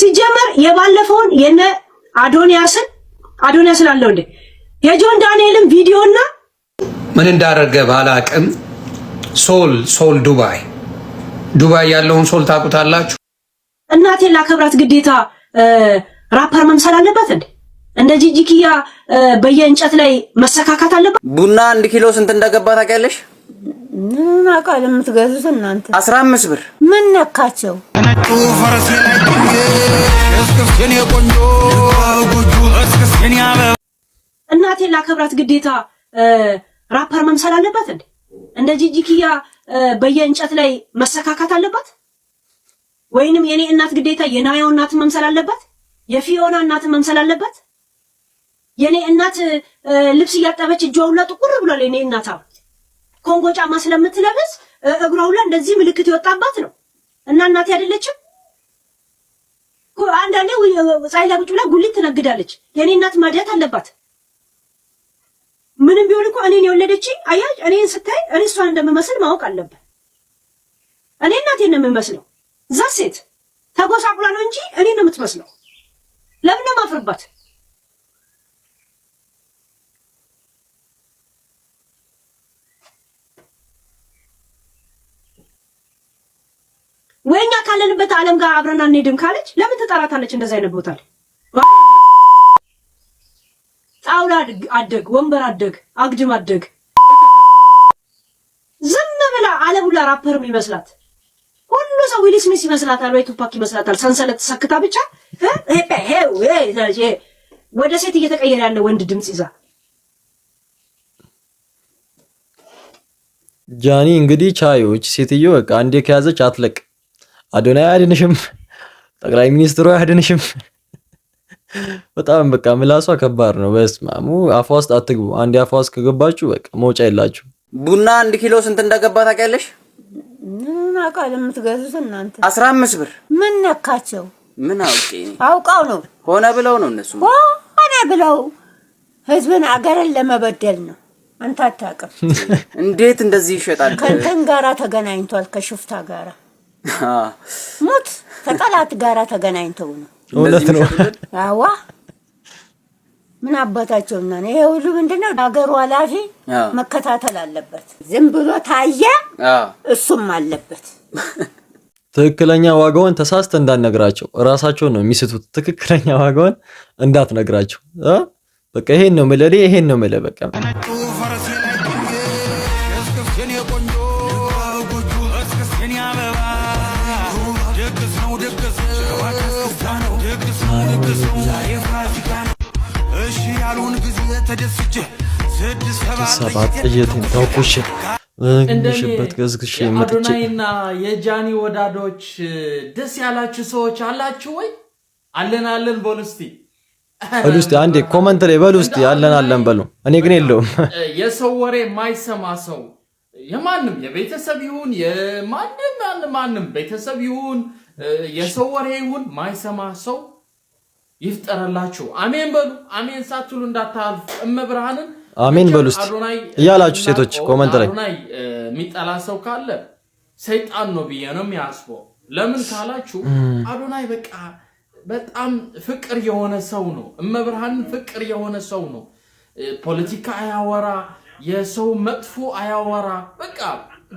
ሲጀመር የባለፈውን የነ አዶንያስን አለው እንዴ የጆን ዳንኤልን ቪዲዮና ምን እንዳደረገ ባላቅም ሶል ዱባይ ያለውን ሶል ታውቁታላችሁ። እናቴን ላከብራት ግዴታ ራፐር መምሰል አለባት እንዴ? እንደ ጂጂኪያ በየእንጨት ላይ መሰካካት አለባት? ቡና 1 ኪሎ ስንት እንደገባ ታውቂያለሽ? ምን አቃል የምትገዙት እናንተ? 15 ብር። ምን ነካቸው? እናቴን ላከብራት ግዴታ ራፐር መምሰል አለባት እንዴ? እንደ ጂጂኪያ በየእንጨት ላይ መሰካካት አለባት? ወይንም የኔ እናት ግዴታ የናያው እናት መምሰል አለባት? የፊዮና እናት መምሰል አለባት? የኔ እናት ልብስ እያጠበች እጇ ሁላ ጥቁር ብሏል። የኔ እናት ኮንጎ ጫማ ስለምትለብስ እግሯ ሁላ እንደዚህ ምልክት ይወጣባት ነው። እና እናቴ አይደለችም? አንዳንዴ ፀሐይ ላይ ቁጭ ብላ ጉሊት ትነግዳለች። የኔ እናት ማዲያት አለባት። ምንም ቢሆን እኮ እኔን የወለደችኝ አያጅ እኔን ስታይ እኔ እሷን እንደምመስል ማወቅ አለበት። እኔ እናቴን ነው የምመስለው። እዛ ሴት ተጎሳቁላ ነው እንጂ እኔ ነው የምትመስለው። ለምን ነው ማፍርባት? ወይኛ ካለንበት ዓለም ጋር አብረን አንሄድም ካለች ለምን ትጠራታለች? እንደዛ አይነት ቦታ ላይ ጣውላ አደግ፣ ወንበር አደግ፣ አግድም አደግ ዝም ብላ አለቡላ ራፐርም ይመስላት ሁሉ ሰው ዊል ስሚዝ ይመስላታል ወይ ቱፓክ ይመስላታል። ሰንሰለት ተሰክታ ብቻ ወደ ሴት እየተቀየረ ያለ ወንድ ድምጽ ይዛ ጃኒ እንግዲህ ቻዮች ሴትዮ በቃ አንዴ ከያዘች አትለቅ። አዶናይ አያድንሽም፣ ጠቅላይ ሚኒስትሩ አያድንሽም። በጣም በቃ ምላሷ ከባድ ነው። በስማሙ አፏ ውስጥ አትግቡ። አንዴ አፏ ውስጥ ከገባችሁ በቃ መውጫ የላችሁ። ቡና 1 ኪሎ ስንት እንደገባ ታውቂያለሽ? ምን አቃል የምትገዙት እናንተ? 15 ብር። ምን ነካቸው? ምን አውቀው ነው? ሆነ ብለው ነው እነሱ። ሆነ ብለው ህዝብን አገርን ለመበደል ነው። አንተ አታውቅም። እንዴት እንደዚህ ይሸጣል? ከንተን ጋራ ተገናኝቷል፣ ከሽፍታ ጋራ ሙት ከጠላት ጋራ ተገናኝተው ነው። እውነት ነው። አዋ ምን አባታቸውና ነው ይሄ ሁሉ ምንድነው? አገሩ ኃላፊ መከታተል አለበት። ዝም ብሎ ታየ እሱም አለበት። ትክክለኛ ዋጋውን ተሳስተ እንዳትነግራቸው፣ ራሳቸው ነው የሚስቱት። ትክክለኛ ዋጋውን እንዳትነግራቸው። በቃ ይሄን ነው መለሌ፣ ይሄን ነው መለ በቃ ሰባት ጥይትን ተውኩሽ እንሽበት ገዝግሽ መጥቼ አዶናይና የጃኒ ወዳዶች ደስ ያላችሁ ሰዎች አላችሁ ወይ? አለን በሉስቲ አንዴ ኮሜንት ላይ በሉስቲ አለን በሉ። እኔ ግን የለውም። የሰው ወሬ ማይሰማ ሰው የማንም የቤተሰብ ይሁን የማንም ቤተሰብ ይሁን የሰው ወሬ ይሁን ማይሰማ ሰው ይፍጠረላችሁ። አሜን በሉ። አሜን ሳትሉ እንዳታልፉ። እመብርሃንን አሜን በሉ እስቲ እያላችሁ ሴቶች ኮሜንት ላይ አዶናይ የሚጠላ ሰው ካለ ሰይጣን ነው ብዬ ነው የሚያስበው። ለምን ካላችሁ አዶናይ በቃ በጣም ፍቅር የሆነ ሰው ነው። እመብርሃንን ፍቅር የሆነ ሰው ነው። ፖለቲካ አያወራ፣ የሰው መጥፎ አያወራ። በቃ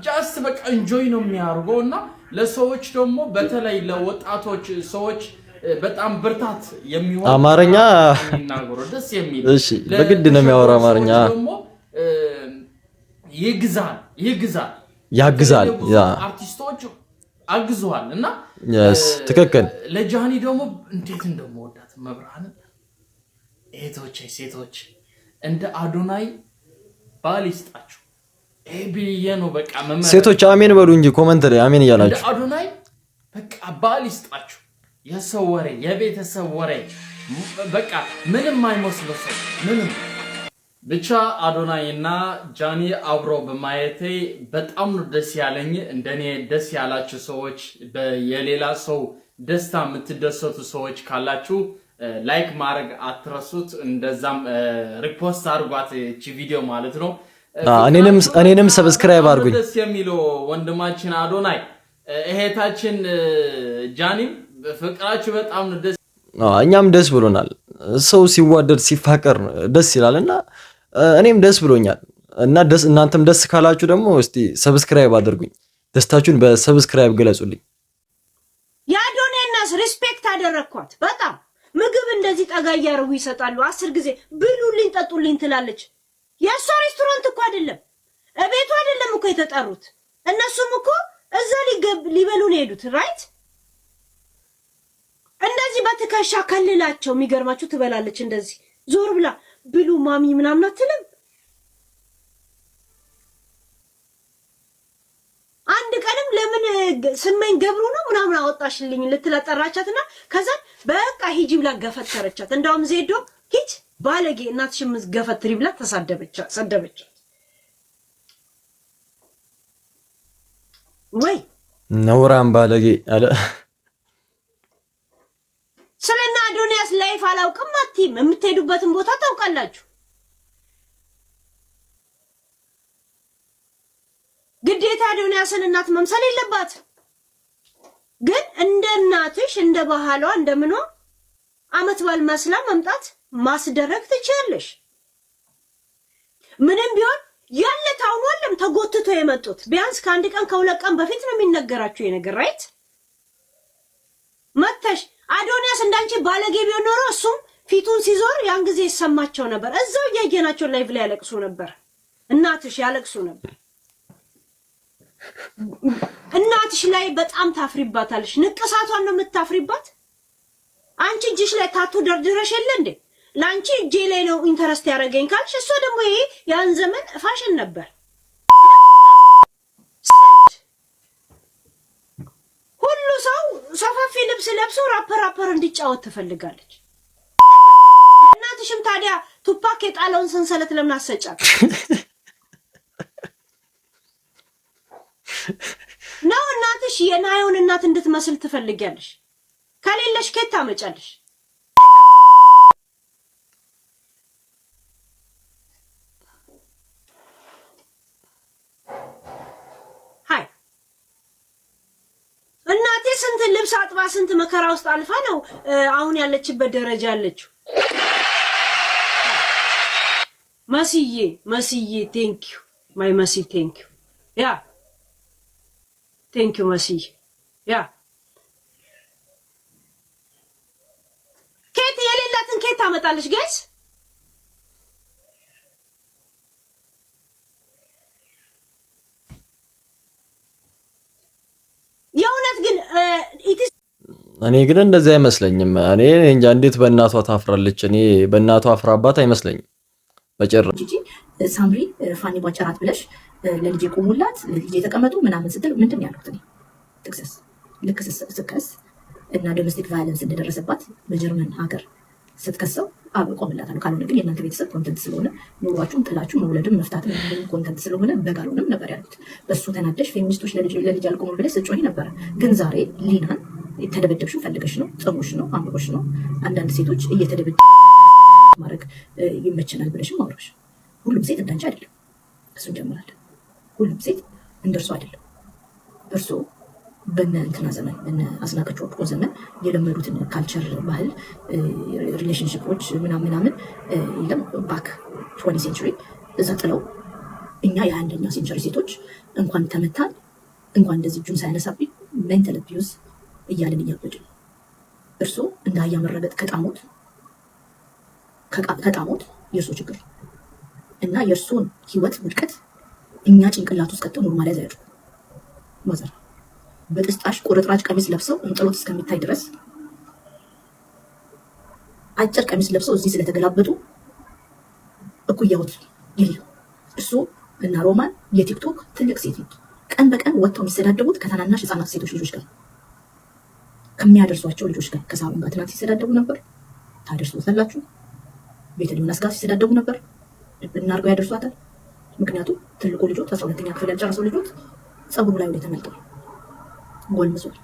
ጃስት በቃ ኢንጆይ ነው የሚያርገውና ለሰዎች ደግሞ በተለይ ለወጣቶች ሰዎች በጣም ብርታት የሚሆን አማርኛ ይናገሩ ደስ የሚል እሺ፣ በግድ ነው የሚያወራ አማርኛ ያግዛል ያ አርቲስቶች አግዟል እና ትክክል። ለጃኒ ደግሞ እንዴት እንደምወዳት መብራን ሴቶች እንደ አዶናይ ባል ይስጣችሁ። ኤቢዬ ነው በቃ ሴቶች አሜን በሉ እንጂ ኮሜንት ላይ አሜን እያላችሁ እንደ አዶናይ በቃ ባል ይስጣችሁ። የሰው ወሬ የቤተሰብ ወሬ በቃ ምንም አይመስለው ሰው ምንም ብቻ አዶናይና ጃኒ አብሮ በማየቴ በጣም ነው ደስ ያለኝ። እንደኔ ደስ ያላችሁ ሰዎች የሌላ ሰው ደስታ የምትደሰቱ ሰዎች ካላችሁ ላይክ ማድረግ አትረሱት። እንደዛም ሪፖስት አድርጓት እቺ ቪዲዮ ማለት ነው። እኔንም ሰብስክራይብ አድርጉኝ። ደስ የሚለው ወንድማችን አዶናይ እህታችን ጃኒም ፍቅራችሁ በጣም ነው ደስ እኛም ደስ ብሎናል። ሰው ሲዋደድ ሲፋቀር ደስ ይላልና እኔም ደስ ብሎኛል እና እናንተም ደስ ካላችሁ ደግሞ እስቲ ሰብስክራይብ አድርጉኝ። ደስታችሁን በሰብስክራይብ ገለጹልኝ። የአዶናይናስ ሪስፔክት አደረኳት በጣም ምግብ እንደዚህ ጠጋ እያደረጉ ይሰጣሉ። 10 ጊዜ ብሉልኝ ጠጡልኝ ትላለች። የእሷ ሬስቶራንት እኮ አይደለም እቤቱ አይደለም እኮ የተጠሩት። እነሱም እኮ እዛ ሊበሉ ነው የሄዱት። ራይት እንደዚህ በትከሻ ከልላቸው የሚገርማችሁ ትበላለች። እንደዚህ ዞር ብላ ብሉ ማሚ ምናምን አትልም። አንድ ቀንም ለምን ስመኝ ገብሩ ነው ምናምን አወጣሽልኝ ልትለጠራቻትና ከዛ በቃ ሂጂ ብላ ገፈተረቻት። እንደውም ዜዶ ሂጅ ባለጌ እናትሽም ገፈትሪ ብላ ሰደበቻት። ወይ ነውራም ባለጌ አለ። ስለና አዶናያስ ላይፍ አላውቅም አትይም። የምትሄዱበትን ቦታ ታውቃላችሁ። ግዴታ አዶናያስን እናት መምሰል የለባት። ግን እንደ እናትሽ እንደ ባህሏ እንደምኗ አመት ባል መስላ መምጣት ማስደረግ ትችላለሽ። ምንም ቢሆን ያለ ታውኗልም ተጎትቶ የመጡት ቢያንስ ከአንድ ቀን ከሁለት ቀን በፊት ነው የሚነገራችሁ የነገር ራይት መተሽ አዶናያስ እንዳንቺ ባለጌ ቢሆን ኖሮ እሱም ፊቱን ሲዞር ያን ጊዜ ይሰማቸው ነበር። እዛው ያየናቸው ላይቭ ላይ ያለቅሱ ነበር። እናትሽ ያለቅሱ ነበር። እናትሽ ላይ በጣም ታፍሪባታለሽ። ንቅሳቷን ነው የምታፍሪባት። አንቺ እጅሽ ላይ ታቱ ደርድረሽ የለ እንዴ? ላንቺ እጄ ላይ ነው ኢንተረስት ያደረገኝ ካልሽ እሷ ደግሞ ይሄ ያን ዘመን ፋሽን ነበር። ሁሉ ሰው ሰፋፊ ልብስ ለብሶ ራፐር እንዲጫወት ትፈልጋለች። እናትሽም ታዲያ ቱፓክ የጣለውን ሰንሰለት ለምን አሰጫት ነው? እናትሽ የናዮን እናት እንድትመስል ትፈልጊያለሽ። ከሌለሽ ከየት ታመጫለሽ? ሃይ እናቴ ስንት ልብስ አጥባ ስንት መከራ ውስጥ አልፋ ነው አሁን ያለችበት ደረጃ ያለችው። መስዬ ቴንክ ዩ ማይ መሲ ቴንክ ዩ ያ ቴንክ ዩ መሲ ያ ኬት የሌላትን ኬት ታመጣለች ጋይስ? የእውነት ግን እኔ ግን እንደዚህ አይመስለኝም። እኔ እንጃ እንዴት በእናቷ ታፍራለች? እኔ በእናቷ አፍራባት አይመስለኝም በጭራሽ። ሳምሪ ፋኒ ባጨራት ብለሽ ለልጄ ቆሙላት ለልጄ የተቀመጡ ምናምን ስትል ምንድን ያሉት እኔ ጥቅስስ ልክ ስከስ እና ዶሜስቲክ ቫዮለንስ እንደደረሰባት በጀርመን ሀገር ስትከሰው ቆምላታለሁ። ካልሆነ ግን የእናንተ ቤተሰብ ኮንተንት ስለሆነ ኑሯችሁን ጥላችሁ መውለድም መፍታትም ኮንተንት ስለሆነ በጋሉንም ነበር ያሉት። በሱ ተናደሽ ፌሚኒስቶች ለልጅ አልቆሙ ብለሽ ስትጮሂ ነበረ። ግን ዛሬ ሊናን የተደበደብሽው ፈልገሽ ነው፣ ጥሙሽ ነው፣ አምሮሽ ነው። አንዳንድ ሴቶች እየተደበደቡ ማድረግ ይመቸናል ብለሽም አውራሽ። ሁሉም ሴት እንዳንቺ አይደለም። እሱን ጀምራለን። ሁሉም ሴት እንደርሱ አይደለም። እርሱ በነ እንትና ዘመን በነ አስናቀች ወርቆ ዘመን የለመዱትን ካልቸር ባህል ሪሌሽንሺፖች ምናምን የለም ባክ 20 ሴንቸሪ እዛ ጥለው እኛ የ21ኛው ሴንቸሪ ሴቶች እንኳን ተመታን እንኳን እንደዚህ እጁን ሳያነሳብኝ ሜንታል አቢዩዝ እያልን እያበድን እርሱ እንደ አህያ መረገጥ ከጣሞት የእርሱ ችግር እና የእርሱን ህይወት ውድቀት እኛ ጭንቅላት ውስጥ ከተው ኖርማላይዝ ያደርጉ ማዘር በጥስጣሽ ቁርጥራጭ ቀሚስ ለብሰው እንጥሎት እስከሚታይ ድረስ አጭር ቀሚስ ለብሰው እዚህ ስለተገላበጡ እኩያውት የለም። እሱ እና ሮማን የቲክቶክ ትልቅ ሴት ነው። ቀን በቀን ወጥተው የሚሰዳደቡት ከታናናሽ ህፃናት ሴቶች ልጆች ጋር ከሚያደርሷቸው ልጆች ጋር ከሳሁን ጋር ትናንት ሲሰዳደቡ ነበር። ታደርሱታላችሁ። ቤተልሔም ጋር ሲሰዳደቡ ነበር። እናርገው ያደርሷታል። ምክንያቱም ትልቁ ልጆት 12ኛ ክፍል ያልጨረሰው ልጆት ጸጉሩ ላይ ወደ ተመልጧል፣ ጎልምሷል።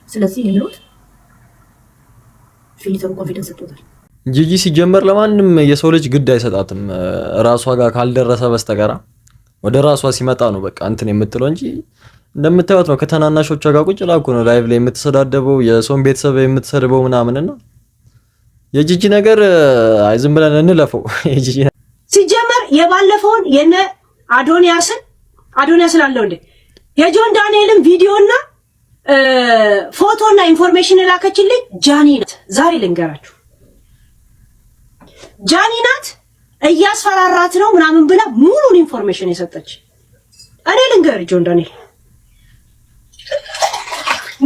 ስለዚህ የሚሉት ፊልተሩ ኮንፊደንስ ሰጥቶታል። ጂጂ ሲጀመር ለማንም የሰው ልጅ ግድ አይሰጣትም ራሷ ጋር ካልደረሰ በስተቀር ወደ ራሷ ሲመጣ ነው በቃ እንትን የምትለው እንጂ እንደምታዩት ነው ከተናናሾቿ ጋር ቁጭ ላኩ ነው ላይቭ ላይ የምትሰዳደበው የሶን ቤተሰብ የምትሰድበው ምናምንና የጂጂ ነገር አይ ዝም ብለን እንለፈው። የጂጂ ሲጀመር የባለፈውን የነ አዶንያስን አለው እንዴ የጆን ዳንኤልን ቪዲዮና ፎቶና ኢንፎርሜሽን የላከችልኝ ጃኒ ናት። ዛሬ ልንገራችሁ ጃኒ ናት እያስፈራራት ነው ምናምን ብላ ሙሉን ኢንፎርሜሽን የሰጠች። እኔ ልንገር ጆን ዳንኤል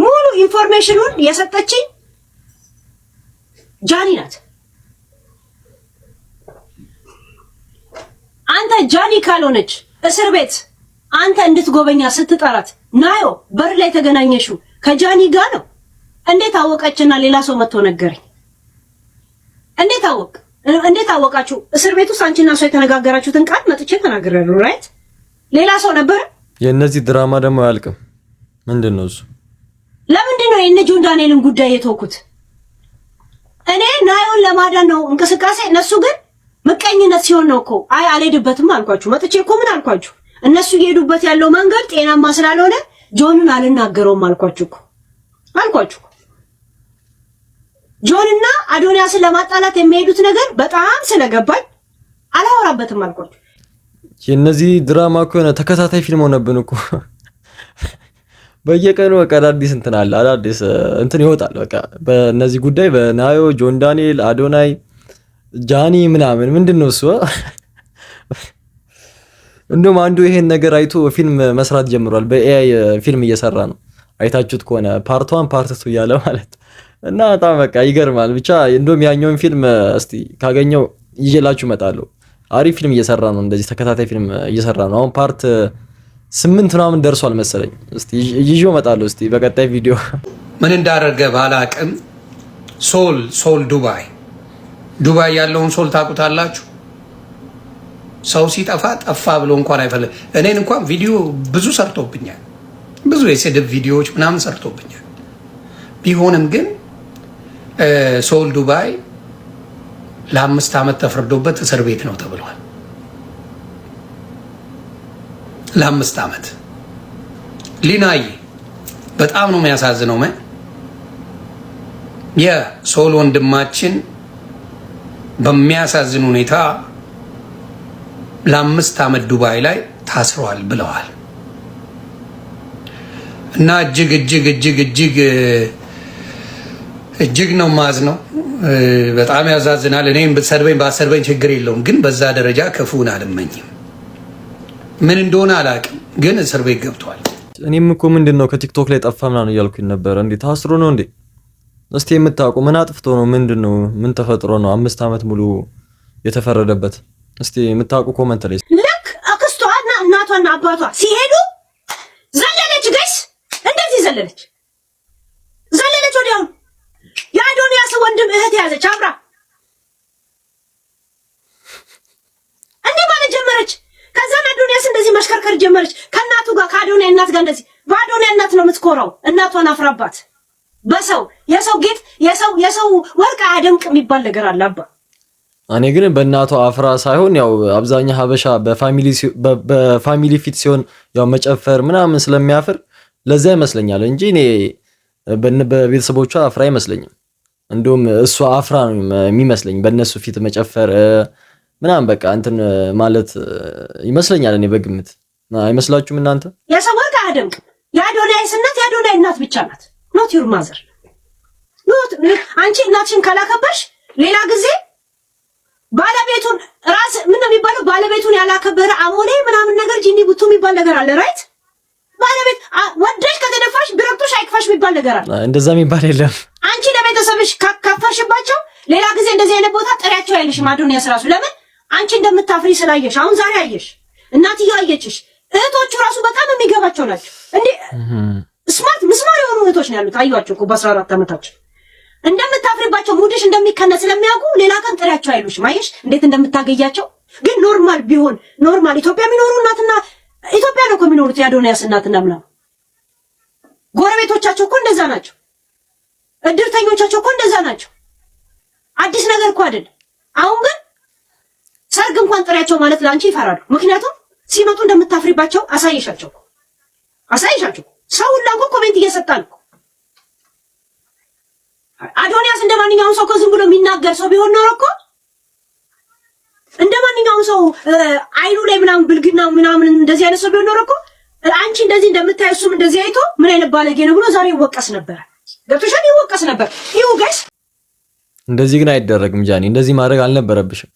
ሙሉ ኢንፎርሜሽኑን የሰጠችኝ ጃኒ ናት። አንተ ጃኒ ካልሆነች እስር ቤት አንተ እንድትጎበኛ ስትጠራት ናዮ በር ላይ ተገናኘሽው ከጃኒ ጋር ነው። እንዴት አወቀችና ሌላ ሰው መጥቶ ነገረኝ? እንዴት አወቃችሁ? እስር ቤት ውስጥ አንቺና ሰው የተነጋገራችሁትን ቃል መጥቼ ተናግሬያለሁ። ራይት ሌላ ሰው ነበር። የእነዚህ ድራማ ደግሞ አያልቅም። ምንድነው እሱ? ለምንድነው የነ ጆን ዳንኤልን ጉዳይ የተወኩት? እኔ ናዮን ለማዳን ነው እንቅስቃሴ። እነሱ ግን ምቀኝነት ሲሆን ነው እኮ አይ አልሄድበትም አልኳችሁ። መጥቼ እኮ ምን አልኳችሁ? እነሱ እየሄዱበት ያለው መንገድ ጤናማ ስላልሆነ ጆንን አልናገረውም አልኳችሁ። ጆንና አዶንያስን ለማጣላት የሚሄዱት ነገር በጣም ስለገባኝ አላወራበትም አልኳችሁ። የነዚህ ድራማ እኮ የሆነ ተከታታይ ፊልም ሆነብን እኮ በየቀኑ በቃ አዳዲስ እንትን አለ አዳዲስ እንትን ይወጣል። በቃ በእነዚህ ጉዳይ በናዮ ጆን ዳንኤል አዶናይ ጃኒ ምናምን ምንድነው እሱ እንደውም አንዱ ይሄን ነገር አይቶ ፊልም መስራት ጀምሯል። በኤአይ ፊልም እየሰራ ነው። አይታችሁት ከሆነ ፓርት 1 ፓርት 2 እያለ ማለት እና በጣም በቃ ይገርማል። ብቻ እንደውም ያኛውን ፊልም እስቲ ካገኘው ይዤላችሁ እመጣለሁ። አሪፍ ፊልም እየሰራ ነው። እንደዚህ ተከታታይ ፊልም እየሰራ ነው። አሁን ፓርት 8 ምናምን ደርሷል መሰለኝ። እስቲ ይዤው እመጣለሁ እስቲ በቀጣይ ቪዲዮ። ምን እንዳደረገ ባላቅም ሶል ዱባይ ያለውን ሶል ታውቁታላችሁ? ሰው ሲጠፋ ጠፋ ብሎ እንኳን አይፈልግ። እኔን እንኳን ቪዲዮ ብዙ ሰርቶብኛል። ብዙ የስድብ ቪዲዮዎች ምናምን ሰርቶብኛል። ቢሆንም ግን ሶል ዱባይ ለ5 ዓመት ተፈርዶበት እስር ቤት ነው ተብሏል። ለ5 ዓመት ሊናይ በጣም ነው የሚያሳዝነው። የሶል ወንድማችን በሚያሳዝን ሁኔታ ለ5 ዓመት ዱባይ ላይ ታስሯል ብለዋል። እና እጅግ ነው ማዝነው። በጣም ያሳዝናል። እኔም ብትሰድበኝ ባሰርበኝ ችግር የለውም፣ ግን በዛ ደረጃ ክፉን አልመኝም። ምን እንደሆነ አላውቅም፣ ግን እስር ቤት ገብቷል። እኔም እኮ ምንድነው ከቲክቶክ ላይ ጠፋ ምናምን እያልኩኝ ነበር። እንዴ ታስሮ ነው እንዴ? እስቲ የምታውቁ ምን አጥፍቶ ነው? ምንድነው? ምን ተፈጥሮ ነው 5 ዓመት ሙሉ የተፈረደበት? እስቲ የምታውቁ ኮመንት ላይ ልክ አክስቷና እናቷና አባቷ ሲሄዱ ዘለለች። ጋይስ እንደዚህ ዘለለች። ወዲያው የአዶንያስ ወንድም እህት ያዘች አብራ እንዴ ማለት ጀመረች። ከዛ አዶንያስ እንደዚህ መሽከርከር ጀመረች ከእናቱ ጋር ከአዶንያ እናት ጋር እንደዚህ። በአዶንያ እናት ነው የምትኮራው። እናቷን አፍራባት። የሰው ጌጥ የሰው ወርቅ አያደምቅ የሚባል ነገር አለ አባ። እኔ ግን በእናቷ አፍራ ሳይሆን ያው አብዛኛው ሀበሻ በፋሚሊ ፊት ሲሆን ያው መጨፈር ምናምን ስለሚያፍር ለዛ ይመስለኛል እንጂ እኔ በቤተሰቦቿ አፍራ አይመስለኝም። እንደውም እሷ አፍራ ነው የሚመስለኝ በእነሱ ፊት መጨፈር ምናምን በቃ እንትን ማለት ይመስለኛል። እኔ በግምት አይመስላችሁም እናንተ? የሰው ወርቅ አያደምቅ። የአዶንያስ እናት የአዶንያስ እናት ብቻ ናት። ኖት ዩር ማዘር። አንቺ እናትሽን ካላከበርሽ ሌላ ጊዜ ባለቤቱን ራስ ምን ነው የሚባለው? ባለቤቱን ያላከበረ አሞሌ ምናምን ነገር ጂኒ ቡቱ የሚባል ነገር አለ። ራይት ባለቤት ወደሽ ከተደፋሽ ብረቅቶሽ አይክፋሽ የሚባል ነገር አለ። እንደዛ የሚባል የለም። አንቺ ለቤተሰብሽ ካፈርሽባቸው ሌላ ጊዜ እንደዚህ አይነት ቦታ ጥሪያቸው አይልሽም። አዶንያስ ራሱ ለምን አንቺ እንደምታፍሪ ስላየሽ አሁን ዛሬ አየሽ። እናትየው አየችሽ። እህቶቹ ራሱ በጣም የሚገባቸው ናቸው። እንዴ ስማርት ምስማር የሆኑ እህቶች ነው ያሉት። አዩዋቸው እኮ በ14 ዓመታቸው እንደምታፍሪባቸው ሙድሽ እንደሚከነስ ስለሚያውቁ ሌላ ቀን ጥሪያቸው አይሉሽም። አየሽ እንዴት እንደምታገያቸው። ግን ኖርማል ቢሆን ኖርማል ኢትዮጵያ የሚኖሩ እናትና ኢትዮጵያ ነው እኮ የሚኖሩት የአዶንያስ እናትና ምናምን ጎረቤቶቻቸው እኮ እንደዛ ናቸው። እድርተኞቻቸው እኮ እንደዛ ናቸው። አዲስ ነገር እኮ አይደለም። አሁን ግን ሰርግ እንኳን ጥሪያቸው ማለት ላንቺ ይፈራሉ። ምክንያቱም ሲመጡ እንደምታፍሪባቸው አሳየሻቸው። አሳይሻቸው። ሰው ሁላ እኮ ኮሜንት እየሰጣ ነው። አዶንያስ እንደ ማንኛውም ሰው ከዝም ብሎ የሚናገር ሰው ቢሆን ነው እኮ እንደ ማንኛውም ሰው አይኑ ላይ ምናምን ብልግና ምናምን እንደዚህ አይነት ሰው ቢሆን ነው እኮ አንቺ እንደዚህ እንደምታይ እሱም እንደዚህ አይቶ ምን አይነት ባለጌ ነው ብሎ ዛሬ ይወቀስ ነበር። ገብቶሻል? ይወቀስ ነበር። ይሁ ጋይስ እንደዚህ ግን አይደረግም ጃኒ፣ እንደዚህ ማድረግ አልነበረብሽም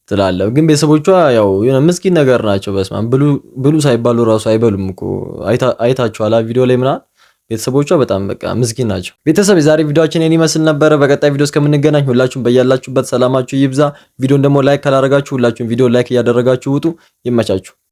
ትላለህ። ግን ቤተሰቦቿ ያው የሆነ ምስኪን ነገር ናቸው። በስማም ብሉ ሳይባሉ ራሱ አይበሉም እኮ አይታችኋል ቪዲዮ ላይ ምናምን። ቤተሰቦቿ በጣም በቃ ምስኪን ናቸው። ቤተሰብ የዛሬ ቪዲዮአችን የኔ ይመስል ነበረ። በቀጣይ ቪዲዮ እስከምንገናኝ ሁላችሁም በያላችሁበት ሰላማችሁ ይብዛ። ቪዲዮን ደግሞ ላይክ ካላደረጋችሁ ሁላችሁም ቪዲዮ ላይክ እያደረጋችሁ ውጡ። ይመቻችሁ።